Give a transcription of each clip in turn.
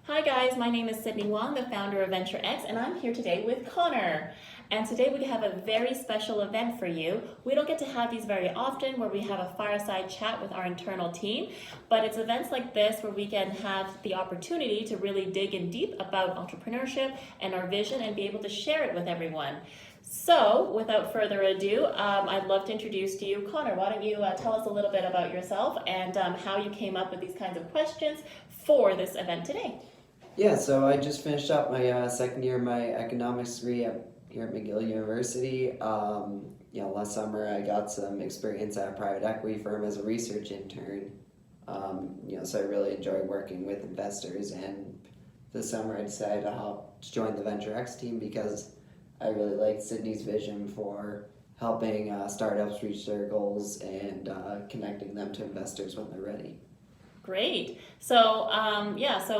Hi guys, my name is Sydney Wong, the founder of VenturX, and I'm here today with Connor. And today we have a very special event for you. We don't get to have these very often where we have a fireside chat with our internal team, but it's events like this where we can have the opportunity to really dig in deep about entrepreneurship and our vision and be able to share it with everyone. So, without further ado, I'd love to introduce to you Connor. Why don't you tell us a little bit about yourself and how you came up with these kinds of questions for this event today? Yeah, so I just finished up my second year of my economics degree here at McGill University. Last summer I got some experience at a private equity firm as a research intern. So I really enjoy working with investors, and this summer I decided to join the VenturX team because I really like Sydney's vision for helping startups reach their goals and connecting them to investors when they're ready. Great. So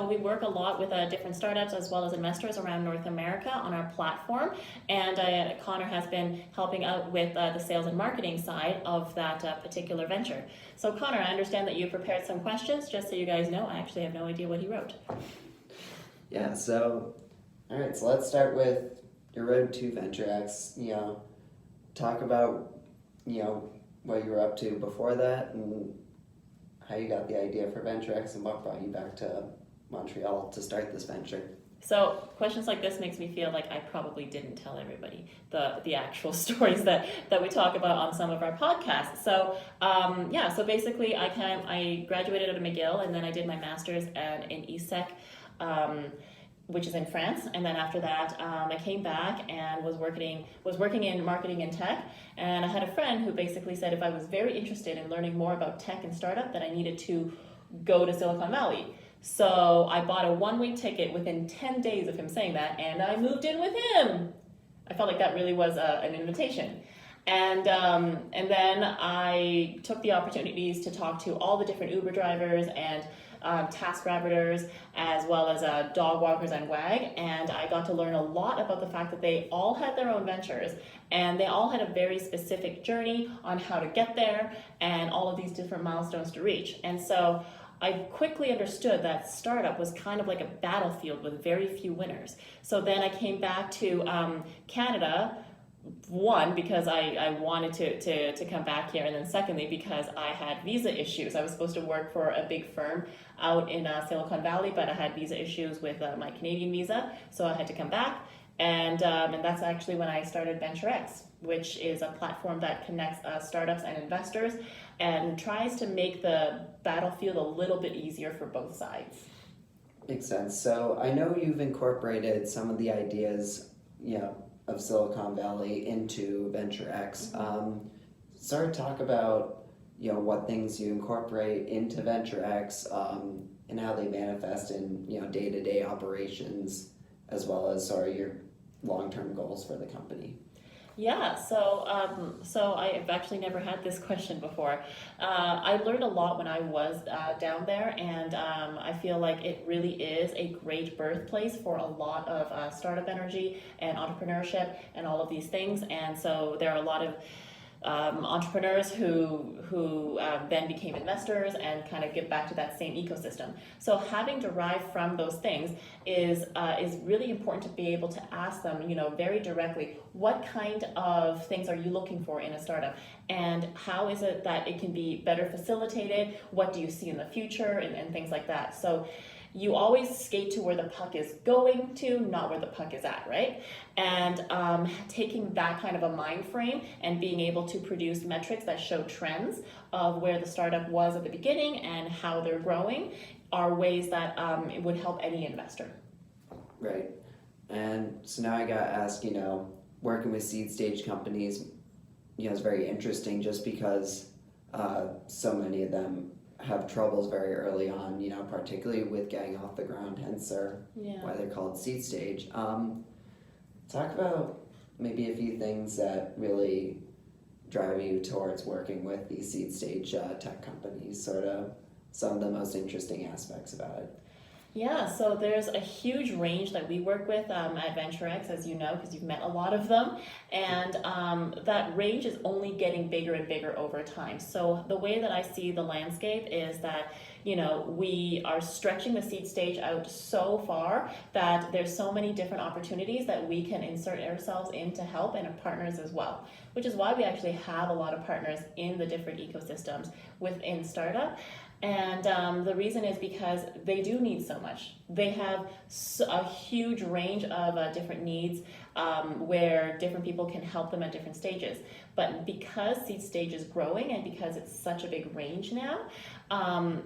we work a lot with different startups as well as investors around North America on our platform. And Connor has been helping out with the sales and marketing side of that particular venture. So Connor, I understand that you prepared some questions. Just so you guys know, I actually have no idea what he wrote. Yeah, so, all right, so let's start with your road to VenturX. Talk about, what you were up to before that and how you got the idea for VenturX and what brought you back to Montreal to start this venture. So questions like this makes me feel like I probably didn't tell everybody the actual stories that we talk about on some of our podcasts. So basically I graduated out of McGill and then I did my master's in ESSEC, which is in France, and then after that I came back and was working in marketing and tech, and I had a friend who basically said if I was very interested in learning more about tech and startup that I needed to go to Silicon Valley. So I bought a one-week ticket within 10 days of him saying that, and I moved in with him. I felt like that really was an invitation. And then I took the opportunities to talk to all the different Uber drivers and TaskRabbiters, as well as dog walkers and WAG, and I got to learn a lot about the fact that they all had their own ventures and they all had a very specific journey on how to get there and all of these different milestones to reach. And so I quickly understood that startup was kind of like a battlefield with very few winners. So then I came back to Canada. One, because I wanted to come back here, and then secondly, because I had visa issues. I was supposed to work for a big firm out in Silicon Valley, but I had visa issues with my Canadian visa, so I had to come back. And that's actually when I started VenturX, which is a platform that connects startups and investors and tries to make the battlefield a little bit easier for both sides. Makes sense. So I know you've incorporated some of the ideas, of Silicon Valley into VenturX. Start to talk about, what things you incorporate into VenturX and how they manifest in, day-to-day operations, as well as your long-term goals for the company. Yeah, so I've actually never had this question before. I learned a lot when I was down there, and I feel like it really is a great birthplace for a lot of startup energy and entrepreneurship and all of these things. And so there are a lot of entrepreneurs who then became investors and kind of get back to that same ecosystem. So having derived from those things is really important to be able to ask them, very directly, what kind of things are you looking for in a startup, and how is it that it can be better facilitated? What do you see in the future, and things like that. So you always skate to where the puck is going to, not where the puck is at, right? And taking that kind of a mind frame and being able to produce metrics that show trends of where the startup was at the beginning and how they're growing are ways that it would help any investor. Right. And so now I got to ask, working with seed stage companies, is very interesting just because so many of them have troubles very early on, particularly with getting off the ground, hence why they're called seed stage. Talk about maybe a few things that really drive you towards working with these seed stage tech companies, sort of some of the most interesting aspects about it. Yeah, so there's a huge range that we work with at VenturX, as you know, because you've met a lot of them, and that range is only getting bigger and bigger over time. So the way that I see the landscape is that, you know, we are stretching the seed stage out so far that there's so many different opportunities that we can insert ourselves in to help, and partners as well, which is why we actually have a lot of partners in the different ecosystems within startup. And the reason is because they do need so much. They have a huge range of different needs where different people can help them at different stages. But because seed stage is growing and because it's such a big range now,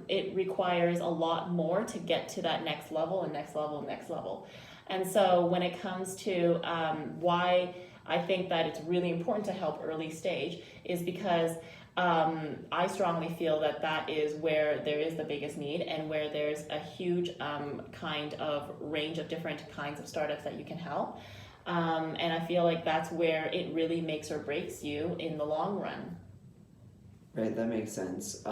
it requires a lot more to get to that next level and next level and next level. And so when it comes to why I think that it's really important to help early stage is because I strongly feel that that is where there is the biggest need and where there's a huge kind of range of different kinds of startups that you can help. And I feel like that's where it really makes or breaks you in the long run. Right, that makes sense.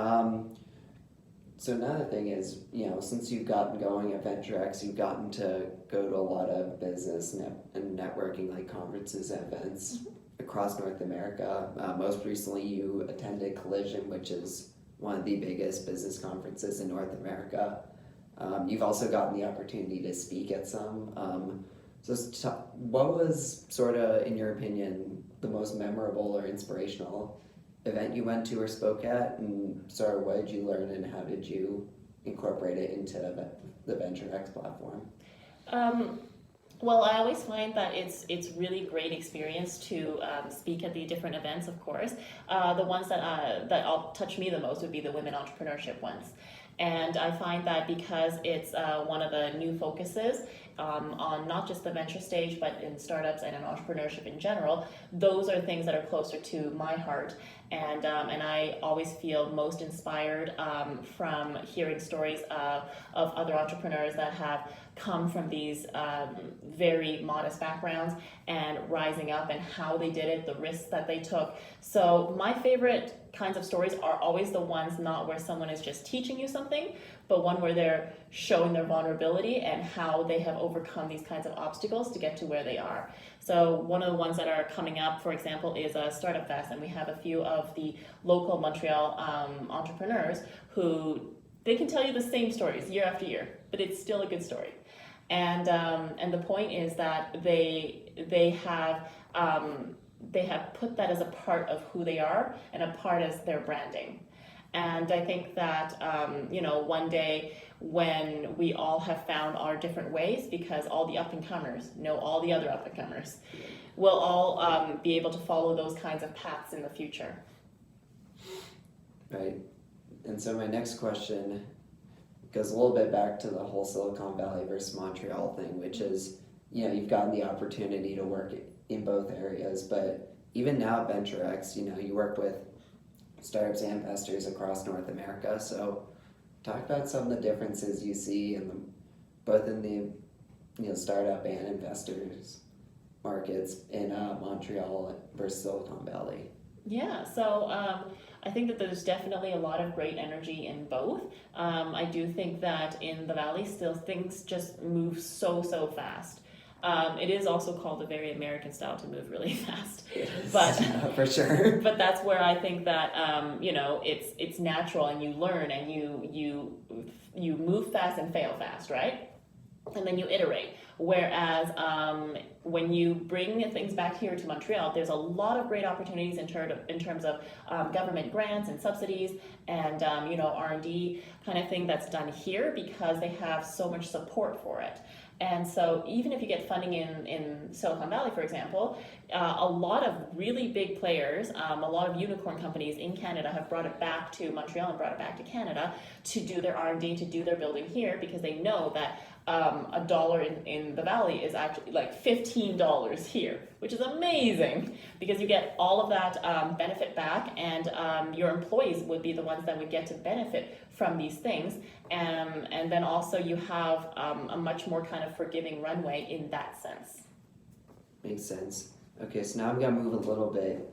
So another thing is, you know, since you've gotten going at VenturX, you've gotten to go to a lot of business and networking, like conferences and events across North America. Most recently, you attended Collision, which is one of the biggest business conferences in North America. You've also gotten the opportunity to speak at some. What was sort of, in your opinion, the most memorable or inspirational event you went to or spoke at, and sort of what did you learn and how did you incorporate it into the VenturX platform? Well, I always find that it's really great experience to speak at the different events. Of course, the ones that all touch me the most would be the women entrepreneurship ones, and I find that because it's one of the new focuses on not just the venture stage, but in startups and in entrepreneurship in general, those are things that are closer to my heart. And I always feel most inspired from hearing stories of other entrepreneurs that have come from these very modest backgrounds and rising up and how they did it, the risks that they took. So my favorite kinds of stories are always the ones not where someone is just teaching you something, but one where they're showing their vulnerability and how they have overcome these kinds of obstacles to get to where they are. So one of the ones that are coming up, for example, is a Startup Fest, and we have a few of the local Montreal entrepreneurs who they can tell you the same stories year after year, but it's still a good story. And the point is that they have put that as a part of who they are and a part as their branding. And I think that one day when we all have found our different ways, because all the up and comers know all the other up and comers, we'll all be able to follow those kinds of paths in the future. Right. And so my next question goes a little bit back to the whole Silicon Valley versus Montreal thing, which is, you know, you've gotten the opportunity to work in both areas, but even now at VenturX, you know, you work with startups and investors across North America. So talk about some of the differences you see both in the startup and investors markets in Montreal versus Silicon Valley. Yeah, so I think that there's definitely a lot of great energy in both. I do think that in the Valley still things just move so fast. It is also called a very American style to move really fast, but for sure. But that's where I think that it's natural, and you learn, and you move fast and fail fast, right? And then you iterate. Whereas when you bring things back here to Montreal, there's a lot of great opportunities in terms of government grants and subsidies and R&D kind of thing that's done here because they have so much support for it. And so even if you get funding in Silicon Valley, for example, a lot of really big players, a lot of unicorn companies in Canada have brought it back to Montreal and brought it back to Canada to do their R&D, to do their building here, because they know that $1 in the Valley is actually like $15 here, which is amazing because you get all of that benefit back, and your employees would be the ones that would get to benefit from these things. And then also you have a much more kind of forgiving runway in that sense. Makes sense. Okay, so now I'm going to move a little bit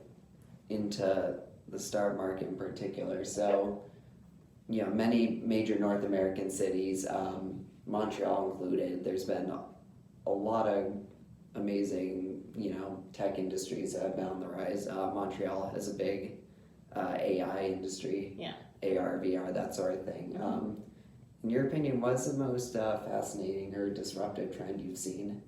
into the startup market in particular. So, many major North American cities, Montreal included, there's been a lot of amazing, tech industries that have been on the rise. Montreal has a big AI industry, Yeah. AR, VR, that sort of thing. In your opinion, what's the most fascinating or disruptive trend you've seen,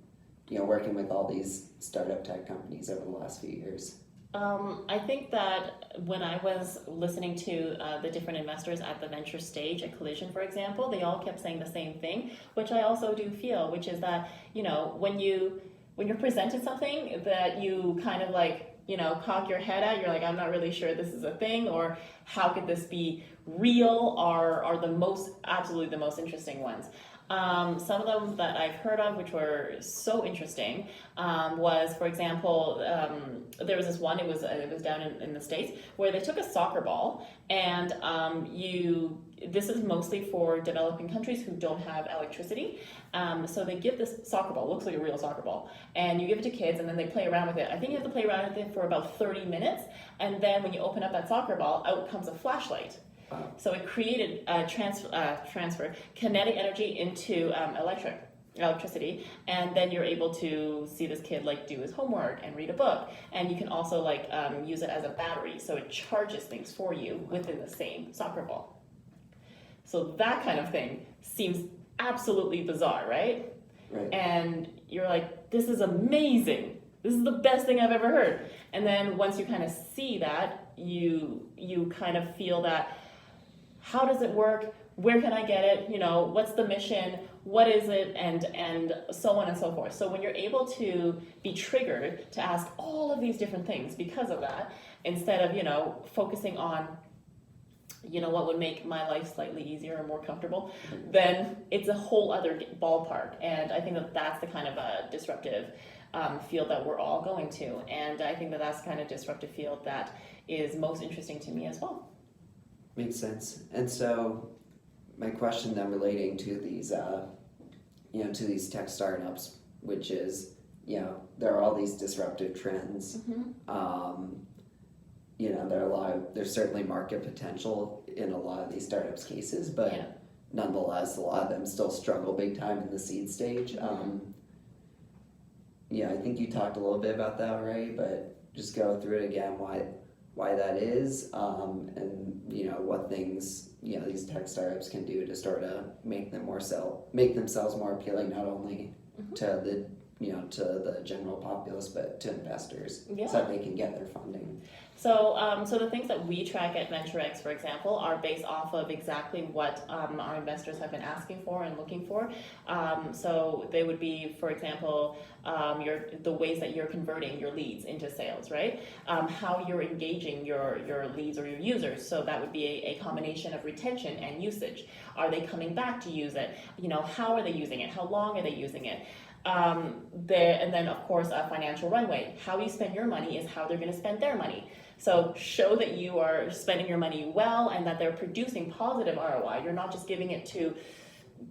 working with all these startup tech companies over the last few years? I think that when I was listening to the different investors at the venture stage, at Collision, for example, they all kept saying the same thing, which I also do feel, which is that, when you're presented something that you kind of like, cock your head at, you're like, I'm not really sure this is a thing, or how could this be real, are absolutely the most interesting ones. Some of them that I've heard of, which were so interesting, was, for example, there was this one. It was down in the States, where they took a soccer ball, and this is mostly for developing countries who don't have electricity. So they give this soccer ball, looks like a real soccer ball, and you give it to kids, and then they play around with it. I think you have to play around with it for about 30 minutes, and then when you open up that soccer ball, out comes a flashlight. Wow. So it created transfer kinetic energy into electricity, and then you're able to see this kid like do his homework and read a book, and you can also like use it as a battery, so it charges things for you within the same soccer ball. So that kind of thing seems absolutely bizarre, right? Right. And you're like, this is amazing. This is the best thing I've ever heard. And then once you kind of see that, you kind of feel that, how does it work? Where can I get it? What's the mission? What is it? And so on and so forth. So when you're able to be triggered to ask all of these different things because of that, instead of, focusing on, what would make my life slightly easier or more comfortable, then it's a whole other ballpark. And I think that that's the kind of a disruptive field that we're all going to. And I think that that's the kind of disruptive field that is most interesting to me as well. Makes sense. And so my question then relating to these, to these tech startups, which is, there are all these disruptive trends. There's certainly market potential in a lot of these startups cases, but nonetheless, a lot of them still struggle big time in the seed stage. I think you talked a little bit about that, right? But just go through it again, why that is, and what things these tech startups can do to sort of make themselves more appealing, not only to the general populace, but to investors, so that they can get their funding. So the things that we track at VenturX, for example, are based off of exactly what our investors have been asking for and looking for. So they would be, for example, the ways that you're converting your leads into sales, right? How you're engaging your leads or your users. So that would be a combination of retention and usage. Are they coming back to use it? How are they using it? How long are they using it? And then, of course, a financial runway. How you spend your money is how they're going to spend their money. So show that you are spending your money well and that they're producing positive ROI. You're not just giving it to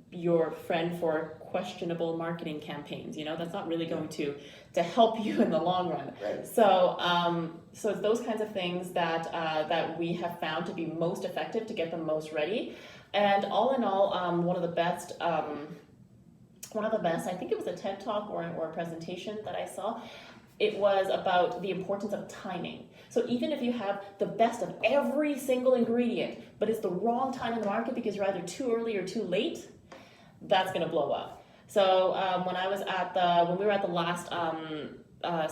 your friend for questionable marketing campaigns. That's not really going to help you in the long run. Right. So it's those kinds of things that we have found to be most effective to get them most ready. And all in all, one of the best, I think it was a TED Talk or a presentation that I saw. It was about the importance of timing. So even if you have the best of every single ingredient, but it's the wrong time in the market because you're either too early or too late, that's going to blow up. So when we were at the last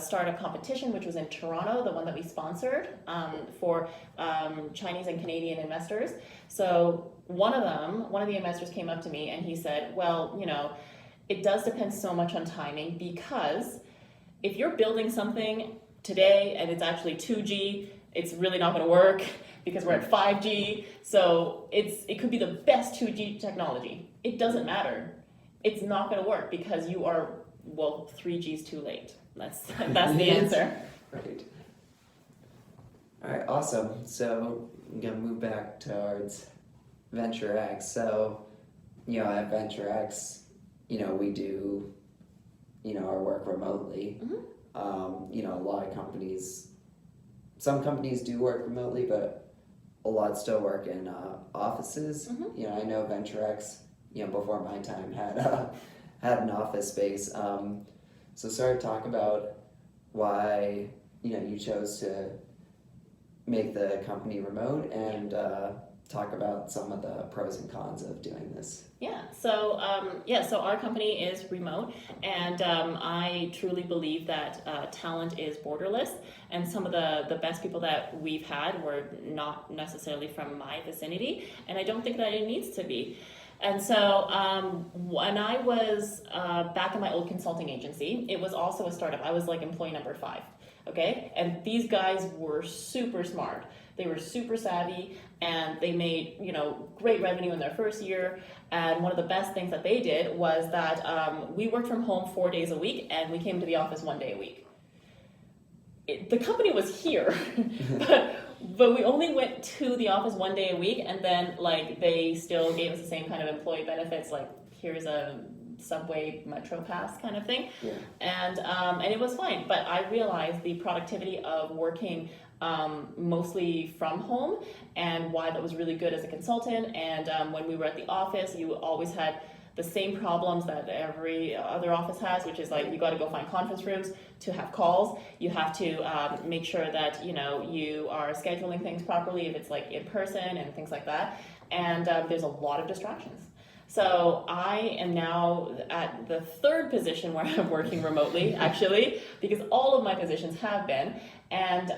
startup competition, which was in Toronto, the one that we sponsored for Chinese and Canadian investors. So one of the investors came up to me and he said, well, it does depend so much on timing, because if you're building something today and it's actually 2G, it's really not going to work because we're at 5G. So it could be the best 2G technology. It doesn't matter. It's not going to work because you are, 3G is too late. That's the answer. Right. All right, awesome. So I'm going to move back towards VenturX. So, at VenturX, we do, our work remotely. A lot of companies, some companies do work remotely, but a lot still work in offices. I know VenturX, before my time had an office space. So sort of talk about why you chose to make the company remote, and talk about some of the pros and cons of doing this. So our company is remote, and I truly believe that talent is borderless, and some of the best people that we've had were not necessarily from my vicinity, and I don't think that it needs to be. And so when I was back in my old consulting agency, it was also a startup. I was like employee number 5, okay? And these guys were super smart. They were super savvy, and they made, great revenue in their first year. And one of the best things that they did was that we worked from home 4 days a week, and we came to the office 1 day a week. The company was here, but we only went to the office 1 day a week, and then they still gave us the same kind of employee benefits, like here's a subway metro pass kind of thing. Yeah. And it was fine, but I realized the productivity of working mostly from home, and why that was really good as a consultant. And when we were at the office, you always had the same problems that every other office has, which is you got to go find conference rooms to have calls. You have to make sure that you are scheduling things properly if it's in person and things like that. And there's a lot of distractions. So I am now at the 3rd position where I'm working remotely, actually, because all of my positions have been. And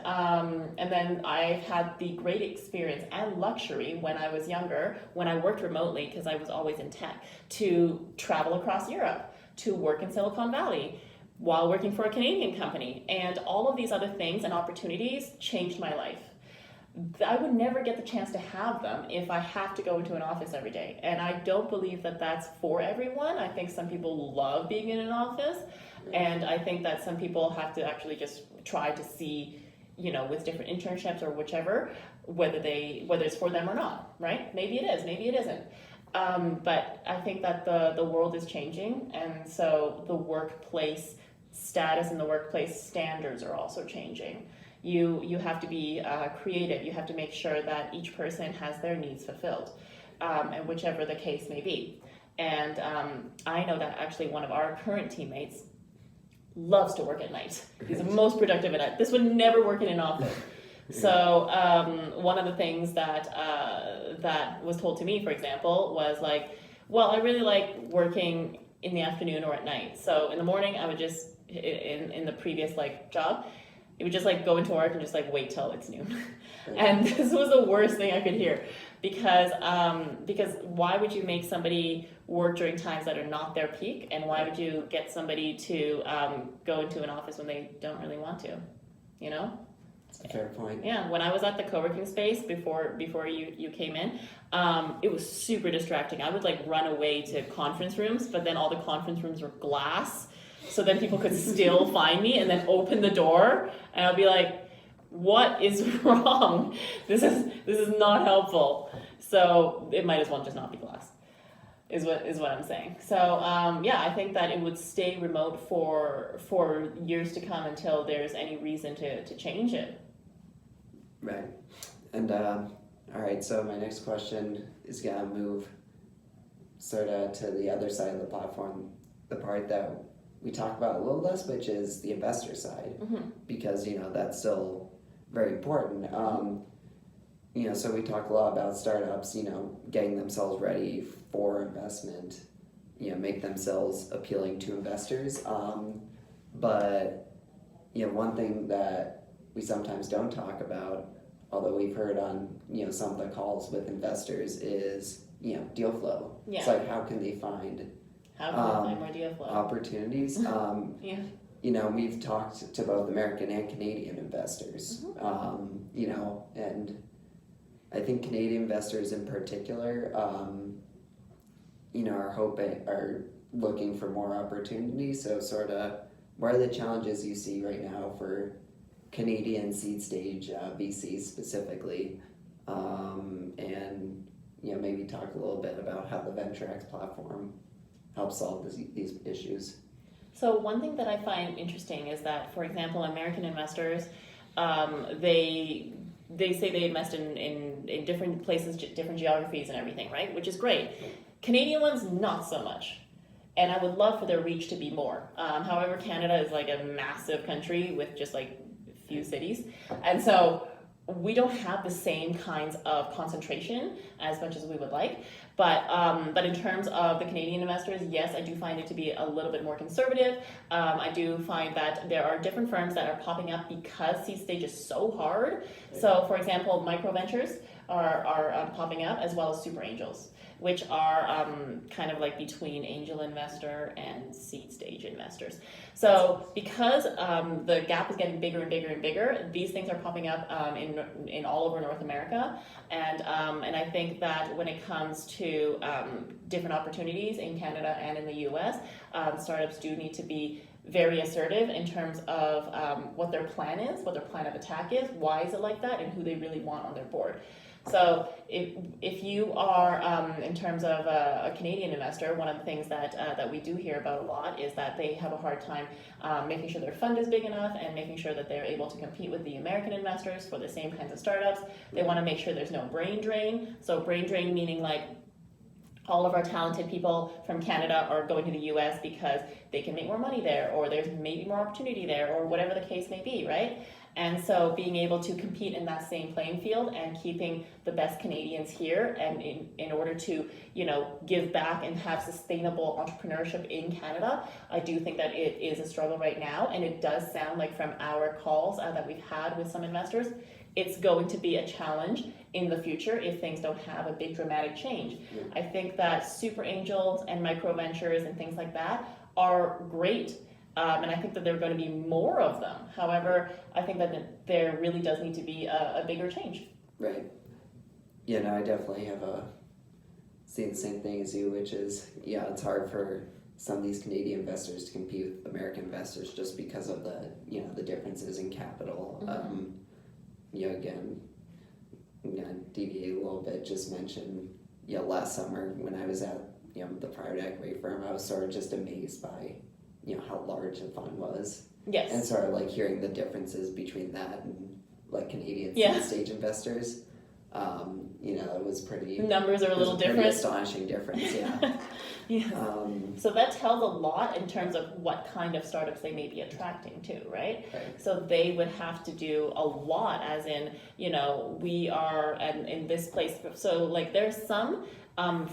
then I've had the great experience and luxury when I was younger, when I worked remotely, because I was always in tech, to travel across Europe, to work in Silicon Valley while working for a Canadian company. And all of these other things and opportunities changed my life. I would never get the chance to have them if I have to go into an office every day. And I don't believe that that's for everyone. I think some people love being in an office. And I think that some people have to actually just try to see, with different internships or whichever, whether it's for them or not, right? Maybe it is, maybe it isn't. But I think that the world is changing. And so the workplace status and the workplace standards are also changing. You have to be creative. You have to make sure that each person has their needs fulfilled, and whichever the case may be. And I know that actually one of our current teammates loves to work at night. He's the most productive at night. This would never work in an office. So one of the things that was told to me, for example, was I really like working in the afternoon or at night. So in the morning, I would just, in the previous job, it would just go into work and just wait till it's noon. And this was the worst thing I could hear, because why would you make somebody work during times that are not their peak, and why would you get somebody to go into an office when they don't really want to, That's a fair point. Yeah, when I was at the co-working space before you came in, it was super distracting. I would run away to conference rooms, but then all the conference rooms were glass. So then people could still find me and then open the door, and I'll be like, what is wrong? This is not helpful. So it might as well just not be glass, is what I'm saying. So I think that it would stay remote for years to come until there's any reason to change it. Right. And all right, so my next question is gonna move sort of to the other side of the platform, the part that we talk about a little less, which is the investor side, because that's still very important. So we talk a lot about startups, getting themselves ready for investment, make themselves appealing to investors. But one thing that we sometimes don't talk about, although we've heard on some of the calls with investors, is deal flow. Yeah. It's how can they find more deal flow opportunities? Yeah. We've talked to both American and Canadian investors, and I think Canadian investors in particular, are looking for more opportunities. So sort of, what are the challenges you see right now for Canadian seed stage VCs specifically? And maybe talk a little bit about how the VenturX platform helps solve these issues. So one thing that I find interesting is that, for example, American investors, they say they invest in different places, different geographies and everything, right? Which is great. Canadian ones, not so much. And I would love for their reach to be more. However, Canada is like a massive country with just like a few cities. And so we don't have the same kinds of concentration as much as we would like. But in terms of the Canadian investors, yes, I do find it to be a little bit more conservative. I do find that there are different firms that are popping up because seed stage is so hard. So, for example, micro ventures are popping up, as well as super angels, which are kind of like between angel investor and seed stage investors. So because the gap is getting bigger and bigger and bigger, these things are popping up in all over North America, and I think that when it comes to different opportunities in Canada and in the U.S., startups do need to be very assertive in terms of what their plan is, what their plan of attack is, why is it like that, and who they really want on their board. So if you are, in terms of a Canadian investor, one of the things that we do hear about a lot is that they have a hard time making sure their fund is big enough and making sure that they're able to compete with the American investors for the same kinds of startups. They want to make sure there's no brain drain. So brain drain meaning like all of our talented people from Canada are going to the US because they can make more money there, or there's maybe more opportunity there, or whatever the case may be, right? And so being able to compete in that same playing field and keeping the best Canadians here, and in order to, give back and have sustainable entrepreneurship in Canada, I do think that it is a struggle right now. And it does sound like from our calls that we've had with some investors, it's going to be a challenge in the future if things don't have a big dramatic change. Yeah. I think that super angels and micro ventures and things like that are great. And I think that there are going to be more of them. However, I think that there really does need to be a bigger change. Right. Yeah, no, I definitely have seen the same thing as you, which is, it's hard for some of these Canadian investors to compete with American investors just because of the differences in capital. Mm-hmm. Again, deviate a little bit, just mention, last summer when I was at, the private equity firm, I was sort of just amazed by how large the fund was. Yes. And sort of like hearing the differences between that and like Canadian stage investors. It was pretty... Numbers are a little different. Pretty astonishing difference, yeah. Yeah. So that tells a lot in terms of what kind of startups they may be attracting to, right? So they would have to do a lot, as in, we are in this place. So like there's some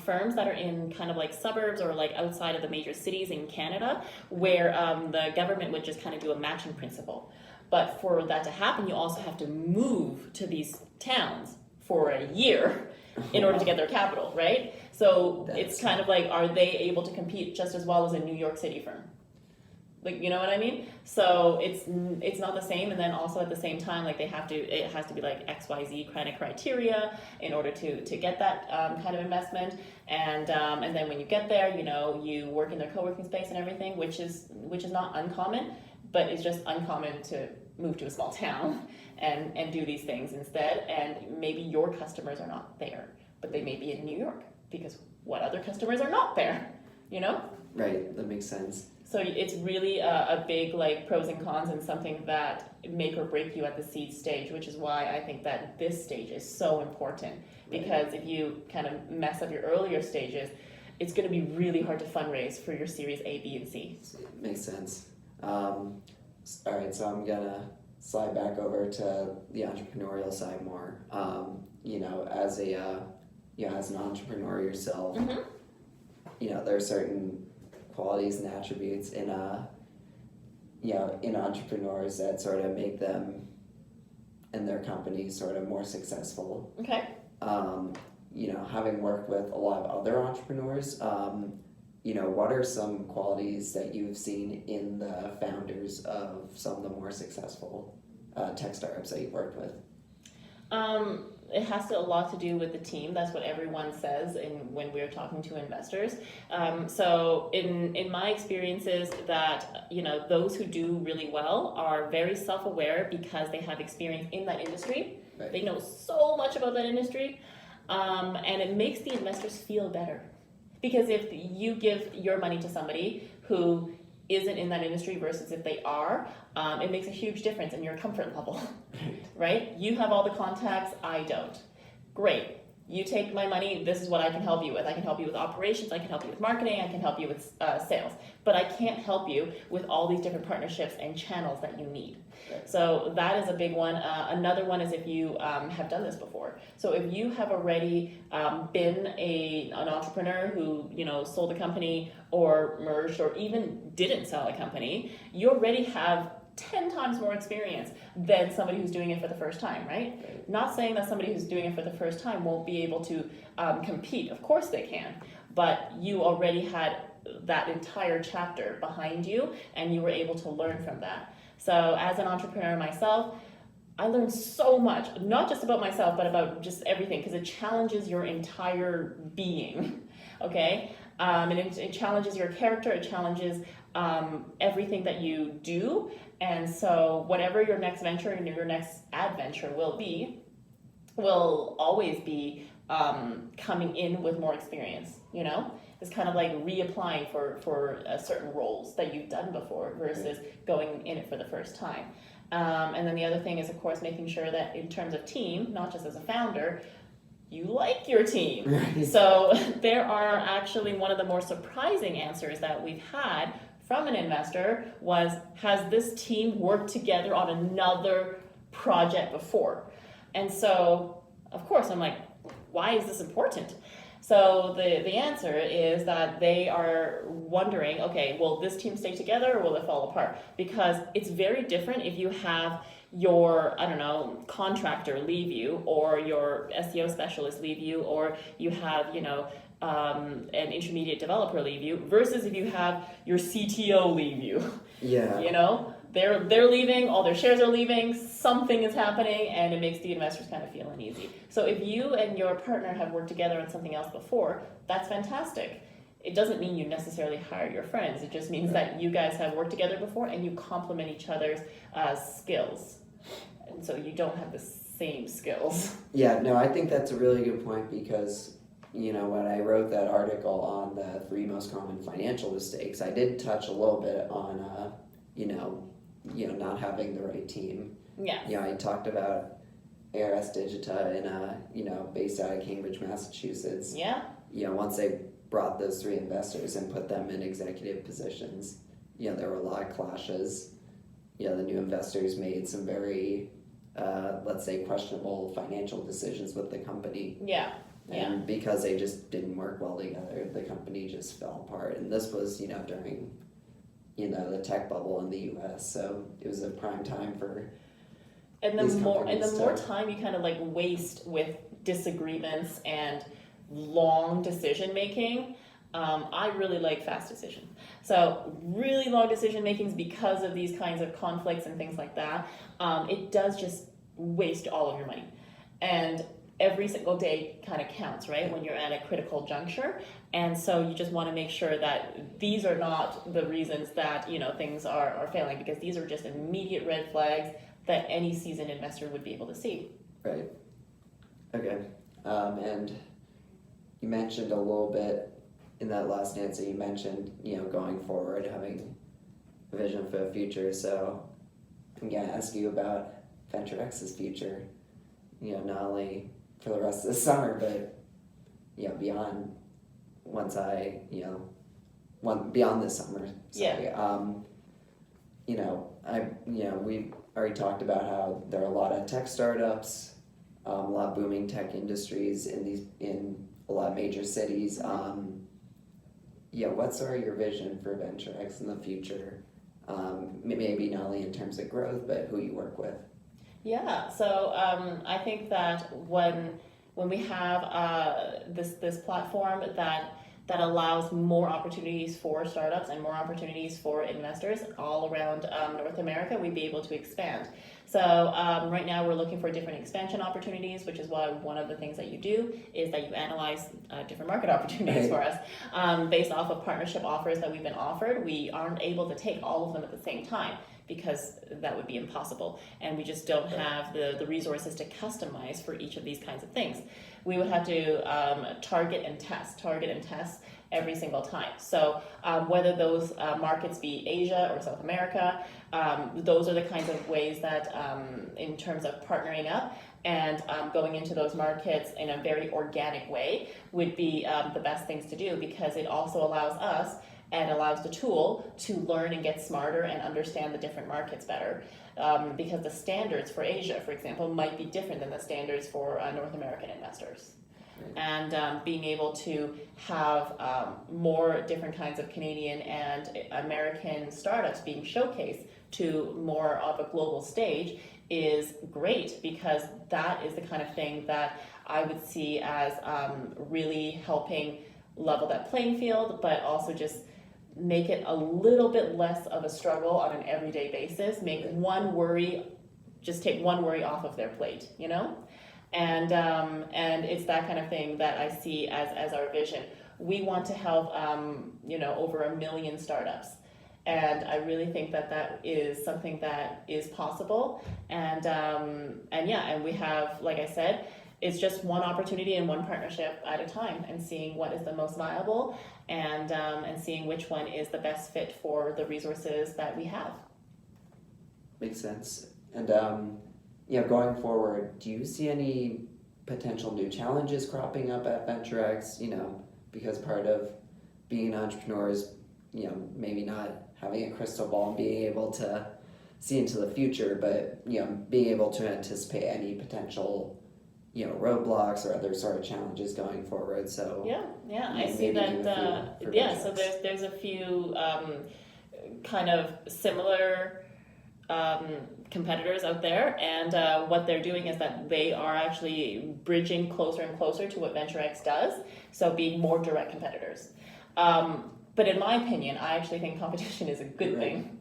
firms that are in kind of like suburbs or like outside of the major cities in Canada where the government would just kind of do a matching principle. But for that to happen, you also have to move to these towns for a year in order to get their capital, right? So it's kind of like, are they able to compete just as well as a New York City firm? Like, you know what I mean? So it's not the same. And then also at the same time, like it has to be like XYZ kind of criteria in order to get that kind of investment. And then when you get there, you work in their co-working space and everything, which is not uncommon, but it's just uncommon to move to a small town and do these things instead. And maybe your customers are not there, but they may be in New York, because what other customers are not there, Right, that makes sense. So it's really a big like pros and cons, and something that make or break you at the seed stage, which is why I think that this stage is so important. Because if you kind of mess up your earlier stages, it's going to be really hard to fundraise for your series A, B, and C. Makes sense. All right, so I'm gonna slide back over to the entrepreneurial side more. As an entrepreneur yourself, mm-hmm. There are certain qualities and attributes in entrepreneurs that sort of make them and their companies sort of more successful. Okay. Having worked with a lot of other entrepreneurs, what are some qualities that you've seen in the founders of some of the more successful tech startups that you've worked with? It has a lot to do with the team. That's what everyone says when we're talking to investors. So in my experiences, that those who do really well are very self-aware because they have experience in that industry. Right. They know so much about that industry, and it makes the investors feel better. Because if you give your money to somebody who isn't in that industry versus if they are, it makes a huge difference in your comfort level, right? You have all the contacts, I don't. Great. you take my money, this is what I can help you with. I can help you with operations, I can help you with marketing, I can help you with sales. But I can't help you with all these different partnerships and channels that you need. So that is a big one. Another one is if you have done this before. So if you have already been an entrepreneur who, sold a company or merged or even didn't sell a company, you already have 10 times more experience than somebody who's doing it for the first time, right? Not saying that somebody who's doing it for the first time won't be able to compete. Of course they can, but you already had that entire chapter behind you and you were able to learn from that. So as an entrepreneur myself, I learned so much, not just about myself, but about just everything, because it challenges your entire being, okay? And it challenges your character, it challenges everything that you do. And so whatever your next venture and your next adventure will always be coming in with more experience, It's kind of like reapplying for certain roles that you've done before versus going in it for the first time. And then the other thing is, of course, making sure that in terms of team, not just as a founder, you like your team. Right. So there are actually one of the more surprising answers that we've had from an investor was, has this team worked together on another project before? And so, of course, I'm like, why is this important? So the answer is that they are wondering, okay, will this team stay together or will it fall apart? Because it's very different if you have your, contractor leave you, or your SEO specialist leave you, or you have, an intermediate developer leave you, versus if you have your CTO leave you. Yeah. They're leaving, all their shares are leaving, something is happening, and it makes the investors kind of feel uneasy. So if you and your partner have worked together on something else before, that's fantastic. It doesn't mean you necessarily hire your friends. It just means that you guys have worked together before and you complement each other's skills. And so you don't have the same skills. Yeah, no, I think that's a really good point because, when I wrote that article on the 3 most common financial mistakes, I did touch a little bit on, not having the right team. Yeah. I talked about ARS Digita based out of Cambridge, Massachusetts. Yeah. Once they brought those 3 investors and put them in executive positions, there were a lot of clashes. The new investors made some very, let's say, questionable financial decisions with the company. Yeah. And because they just didn't work well together, the company just fell apart. And this was, during, the tech bubble in the U.S. So it was a prime time for. And the more time you kind of like waste with disagreements and long decision making, I really like fast decision. So really long decision makings, because of these kinds of conflicts and things like that, it does just waste all of your money. And every single day kind of counts, right? When you're at a critical juncture. And so you just want to make sure that these are not the reasons that, things are failing, because these are just immediate red flags that any seasoned investor would be able to see. Right. Okay. And you mentioned a little bit in that last answer, you mentioned, going forward, having a vision for the future. So I'm going to ask you about VenturX's future, not only for the rest of the summer, but, beyond beyond this summer. Sorry. Yeah. We've already talked about how there are a lot of tech startups, a lot of booming tech industries in a lot of major cities. What's sort of your vision for VenturX in the future? Maybe not only in terms of growth, but who you work with. Yeah, so I think that when we have this platform that allows more opportunities for startups and more opportunities for investors all around North America, we'd be able to expand. So right now we're looking for different expansion opportunities, which is why one of the things that you do is that you analyze different market opportunities for us. Based off of partnership offers that we've been offered, we aren't able to take all of them at the same time, because that would be impossible, and we just don't have the resources to customize for each of these kinds of things. We would have to target and test every single time. So whether those markets be Asia or South America, those are the kinds of ways that in terms of partnering up, and going into those markets in a very organic way would be the best things to do, because it also allows us and allows the tool to learn and get smarter and understand the different markets better. Because the standards for Asia, for example, might be different than the standards for North American investors. And being able to have more different kinds of Canadian and American startups being showcased to more of a global stage is great, because that is the kind of thing that I would see as really helping level that playing field, but also just make it a little bit less of a struggle on an everyday basis, make take one worry off of their plate, you know? And it's that kind of thing that I see as our vision. We want to help, over 1 million startups. And I really think that is something that is possible. And we have, like I said, it's just one opportunity and one partnership at a time, and seeing what is the most viable, and seeing which one is the best fit for the resources that we have. Makes sense. And going forward, do you see any potential new challenges cropping up at VenturX? Because part of being an entrepreneur is, maybe not having a crystal ball and being able to see into the future, but, being able to anticipate any potential, roadblocks or other sort of challenges going forward. So I see that. So there's a few kind of similar competitors out there, and what they're doing is that they are actually bridging closer and closer to what VenturX does, so being more direct competitors. But in my opinion, I actually think competition is a good thing.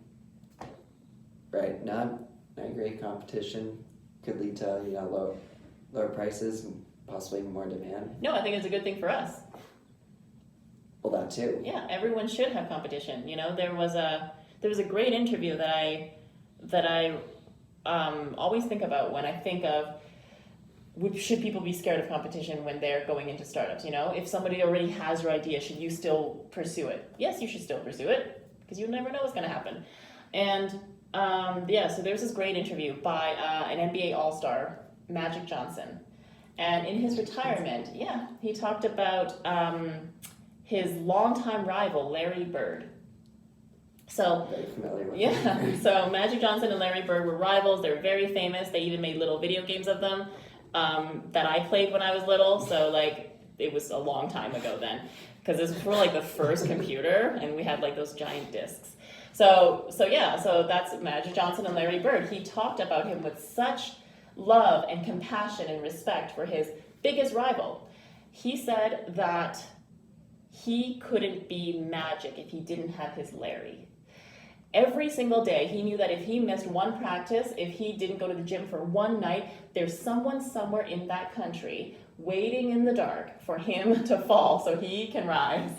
Right. No, I agree. Competition could lead to lower prices and possibly more demand. No, I think it's a good thing for us. Well, that too. Yeah, everyone should have competition. There was a great interview that I always think about when I think of should people be scared of competition when they're going into startups. If somebody already has your idea, should you still pursue it? Yes, you should still pursue it, because you never know what's going to happen. And so there's this great interview by an NBA All-Star, Magic Johnson, and in his retirement, he talked about his longtime rival, Larry Bird. So, very familiar with so Magic Johnson and Larry Bird were rivals. They were very famous. They even made little video games of them that I played when I was little. So, it was a long time ago then, because this was for, the first computer, and we had, those giant discs. So that's Magic Johnson and Larry Bird. He talked about him with such love and compassion and respect for his biggest rival. He said that he couldn't be Magic if he didn't have his Larry. Every single day, he knew that if he missed one practice, if he didn't go to the gym for one night, there's someone somewhere in that country waiting in the dark for him to fall so he can rise.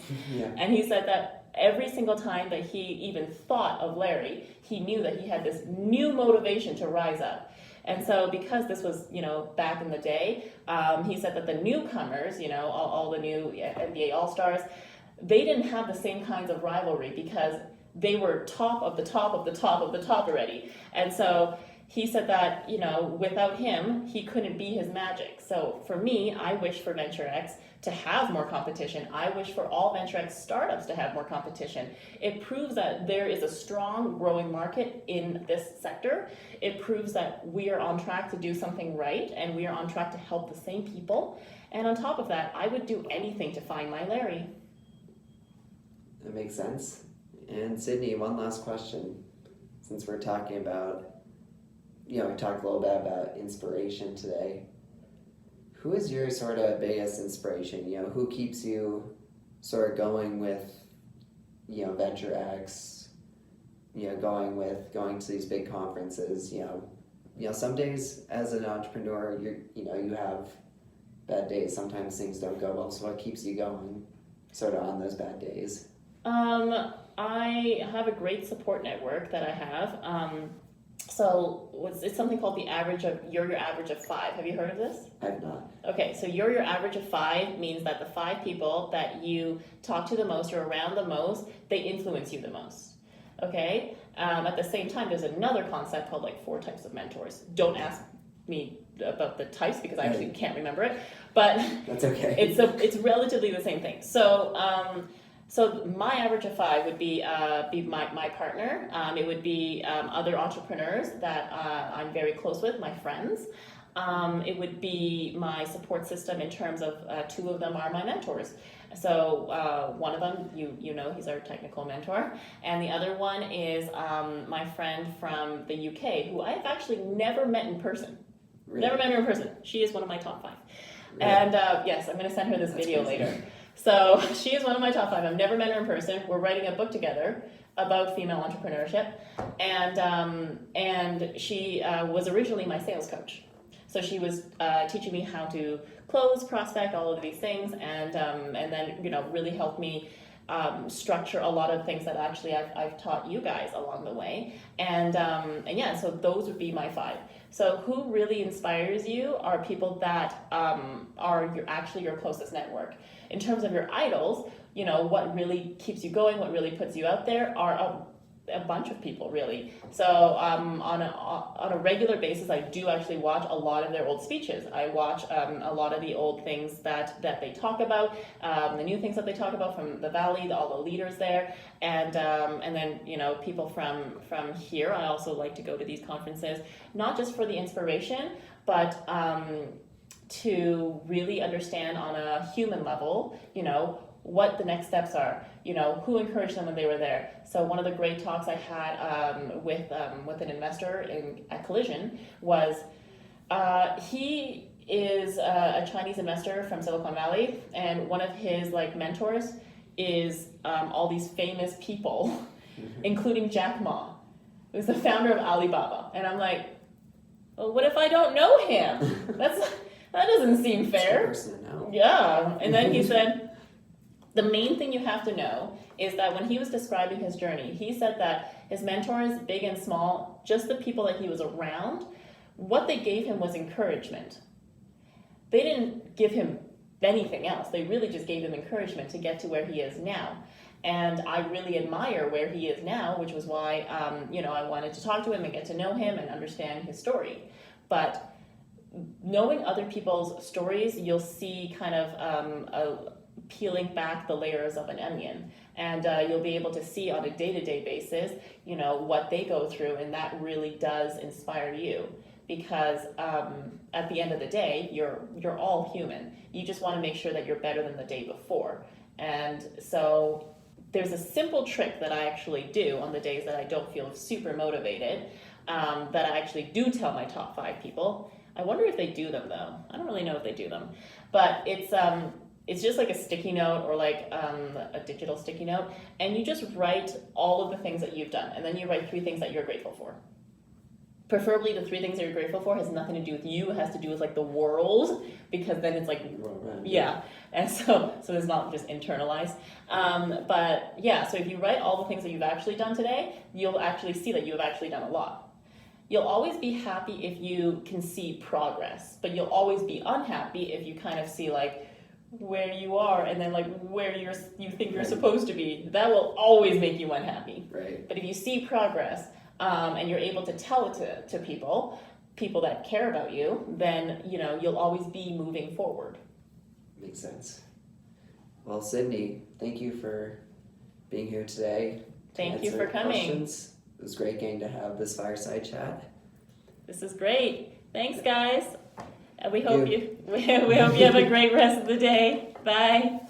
And he said that every single time that he even thought of Larry, he knew that he had this new motivation to rise up. And so because this was, back in the day, he said that the newcomers, all the new NBA All-Stars, they didn't have the same kinds of rivalry, because they were top of the top of the top of the top already. And so he said that, without him, he couldn't be his Magic. So for me, I wish for VenturX to have more competition. I wish for all VenturX startups to have more competition. It proves that there is a strong growing market in this sector. It proves that we are on track to do something right, and we are on track to help the same people. And on top of that, I would do anything to find my Larry. That makes sense. And Sydney, one last question. Since we're talking about, we talked a little bit about inspiration today. Who is your sort of biggest inspiration? Who keeps you sort of going with, VenturX, going to these big conferences, some days as an entrepreneur, you have bad days. Sometimes things don't go well. So what keeps you going sort of on those bad days? I have a great support network that I have. So it's something called you're your average of 5. Have you heard of this? I've not. Okay, so you're your average of 5 means that the 5 people that you talk to the most or around the most, they influence you the most. Okay? At the same time, there's another concept called 4 types of mentors. Don't ask me the types because I actually can't remember it, but That's okay. it's relatively the same thing. So so my average of 5 would be my partner. It would be other entrepreneurs that I'm very close with, my friends. It would be my support system in terms of 2 of them are my mentors. So one of them, you know, he's our technical mentor, and the other one is my friend from the UK, who I've actually never met in person. Really? Never met her in person. She is one of my top 5. Really? And yes, I'm going to send her this video later. So she is one of my top 5. I've never met her in person. We're writing a book together about female entrepreneurship, and she was originally my sales coach. So she was teaching me how to close, prospect, all of these things, and then really helped me structure a lot of things that actually I've taught you guys along the way. And yeah, so those would be my 5. So who really inspires you are people that are your closest network. In terms of your idols, what really keeps you going, what really puts you out there are a bunch of people, really. So on a regular basis, I do actually watch a lot of their old speeches. I watch a lot of the old things that they talk about, the new things that they talk about from the Valley, all the leaders there, and then people from here. I also like to go to these conferences, not just for the inspiration, but to really understand on a human level, what the next steps are, who encouraged them when they were there. So one of the great talks I had with an investor at Collision was he is a Chinese investor from Silicon Valley, and one of his mentors is all these famous people, including Jack Ma, who's the founder of Alibaba. And I'm like, well, what if I don't know him? That doesn't seem fair. It's a person to know. Yeah, and then he said, the main thing you have to know is that when he was describing his journey, he said that his mentors, big and small, just the people that he was around, what they gave him was encouragement. They didn't give him anything else. They really just gave him encouragement to get to where he is now. And I really admire where he is now, which was why I wanted to talk to him and get to know him and understand his story. But knowing other people's stories, you'll see kind of peeling back the layers of an onion, and you'll be able to see on a day-to-day basis what they go through, and that really does inspire you, because at the end of the day you're all human. You just want to make sure that you're better than the day before. And so there's a simple trick that I actually do on the days that I don't feel super motivated, that I actually do tell my top 5 people. I wonder if they do them though. I don't really know if they do them, but it's just like a sticky note or like a digital sticky note, and you just write all of the things that you've done, and then you write 3 things that you're grateful for. Preferably the 3 things that you're grateful for has nothing to do with you, it has to do with the world, because then it's yeah, and so it's not just internalized. But yeah, so if you write all the things that you've actually done today, you'll actually see that you have actually done a lot. You'll always be happy if you can see progress, but you'll always be unhappy if you kind of see where you are and then where you think you're supposed to be. That will always make you unhappy. Right. But if you see progress and you're able to tell it to people that care about you, then you'll always be moving forward. Makes sense. Well, Sydney, thank you for being here today. Thank you for coming. Questions. It was great getting to have this fireside chat. This is great. Thanks, guys. We hope you have a great rest of the day. Bye.